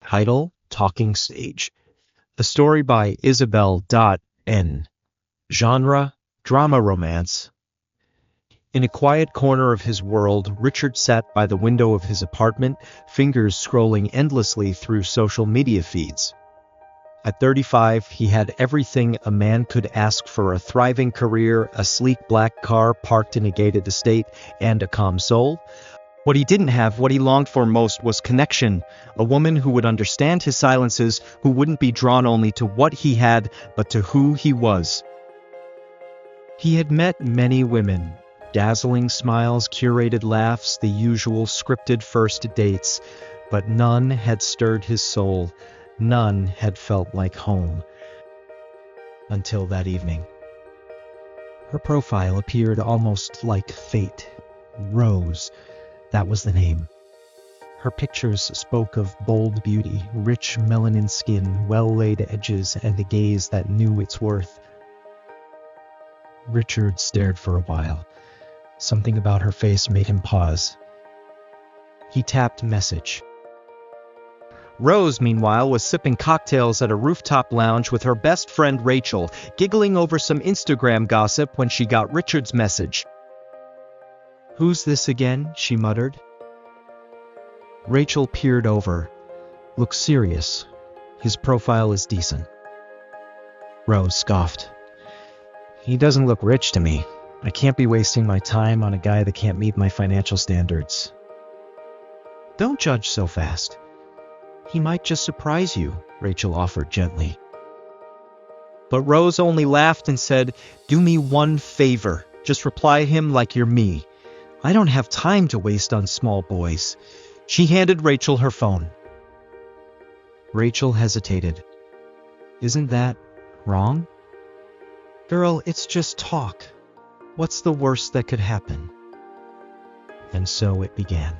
Title: Talking Stage. A story by Isabel N. Genre: drama romance. In a quiet corner of his world, Richard sat by the window of his apartment, fingers scrolling endlessly through social media feeds. At 35, he had everything a man could ask for: a thriving career, a sleek black car parked in a gated estate, and a calm soul. What he didn't have, what he longed for most, was connection. A woman who would understand his silences, who wouldn't be drawn only to what he had, but to who he was. He had met many women. Dazzling smiles, curated laughs, the usual scripted first dates. But none had stirred his soul. None had felt like home. Until that evening. Her profile appeared almost like fate. Rose. That was the name. Her pictures spoke of bold beauty, rich melanin skin, well-laid edges, and a gaze that knew its worth. Richard stared for a while. Something about her face made him pause. He tapped message. Rose, meanwhile, was sipping cocktails at a rooftop lounge with her best friend Rachel, giggling over some Instagram gossip when she got Richard's message. "Who's this again?" she muttered. Rachel peered over. "Looks serious. His profile is decent." Rose scoffed. "He doesn't look rich to me. I can't be wasting my time on a guy that can't meet my financial standards." "Don't judge so fast. He might just surprise you," Rachel offered gently. But Rose only laughed and said, "Do me one favor. Just reply him like you're me. I don't have time to waste on small boys." She handed Rachel her phone. Rachel hesitated. "Isn't that wrong?" "Girl, it's just talk. What's the worst that could happen?" And so it began.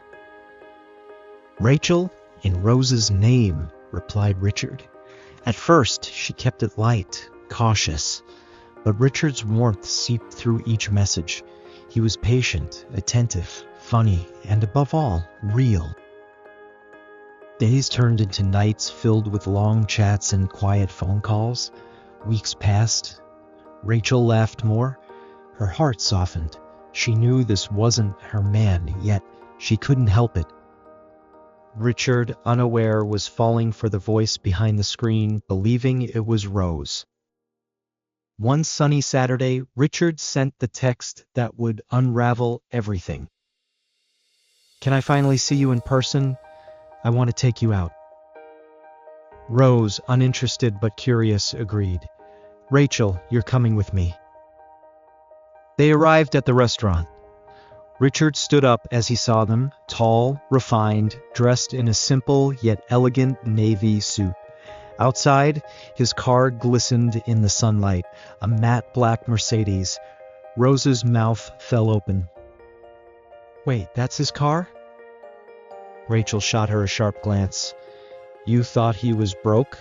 "Rachel, in Rose's name," replied Richard. At first, she kept it light, cautious, but Richard's warmth seeped through each message. He was patient, attentive, funny, and above all, real. Days turned into nights filled with long chats and quiet phone calls. Weeks passed. Rachel laughed more. Her heart softened. She knew this wasn't her man, yet she couldn't help it. Richard, unaware, was falling for the voice behind the screen, believing it was Rose. One sunny Saturday, Richard sent the text that would unravel everything. "Can I finally see you in person? I want to take you out." Rose, uninterested but curious, agreed. "Rachel, you're coming with me." They arrived at the restaurant. Richard stood up as he saw them, tall, refined, dressed in a simple yet elegant navy suit. Outside, his car glistened in the sunlight, a matte black Mercedes. Rose's mouth fell open. "Wait, that's his car?" Rachel shot her a sharp glance. "You thought he was broke?"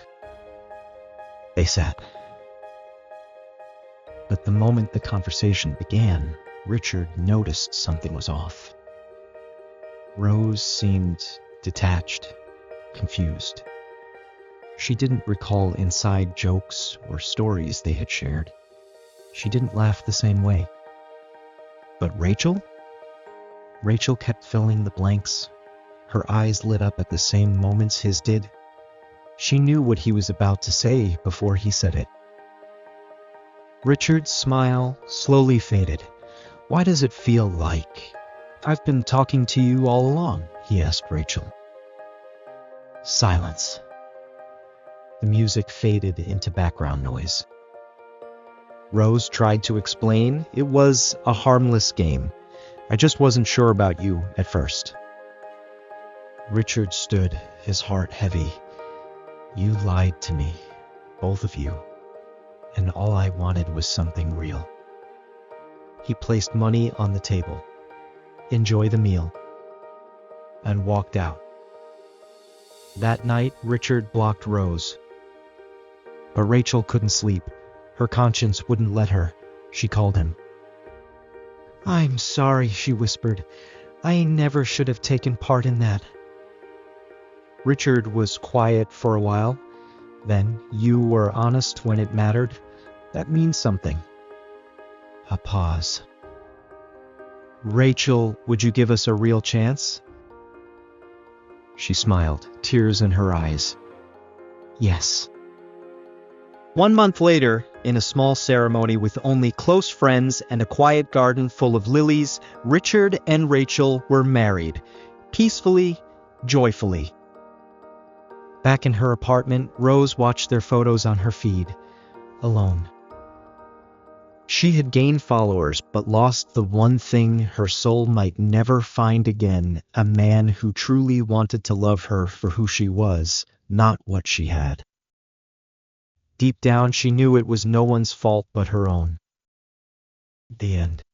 They sat. But the moment the conversation began, Richard noticed something was off. Rose seemed detached, confused. She didn't recall inside jokes or stories they had shared. She didn't laugh the same way. But Rachel? Rachel kept filling the blanks. Her eyes lit up at the same moments his did. She knew what he was about to say before he said it. Richard's smile slowly faded. "Why does it feel like I've been talking to you all along?" he asked Rachel. Silence. The music faded into background noise. Rose tried to explain. "It was a harmless game. I just wasn't sure about you at first." Richard stood, his heart heavy. "You lied to me, both of you, and all I wanted was something real." He placed money on the table. "Enjoy the meal," and walked out. That night, Richard blocked Rose. But Rachel couldn't sleep. Her conscience wouldn't let her. She called him. "I'm sorry," she whispered. "I never should have taken part in that." Richard was quiet for a while. Then you were honest when it mattered. That means something. A pause. Rachel, would you give us a real chance? She smiled, tears in her eyes. Yes. 1 month later, in a small ceremony with only close friends and a quiet garden full of lilies, Richard and Rachel were married, peacefully, joyfully. Back in her apartment, Rose watched their photos on her feed, alone. She had gained followers, but lost the one thing her soul might never find again, a man who truly wanted to love her for who she was, not what she had. Deep down, she knew it was no one's fault but her own. The end.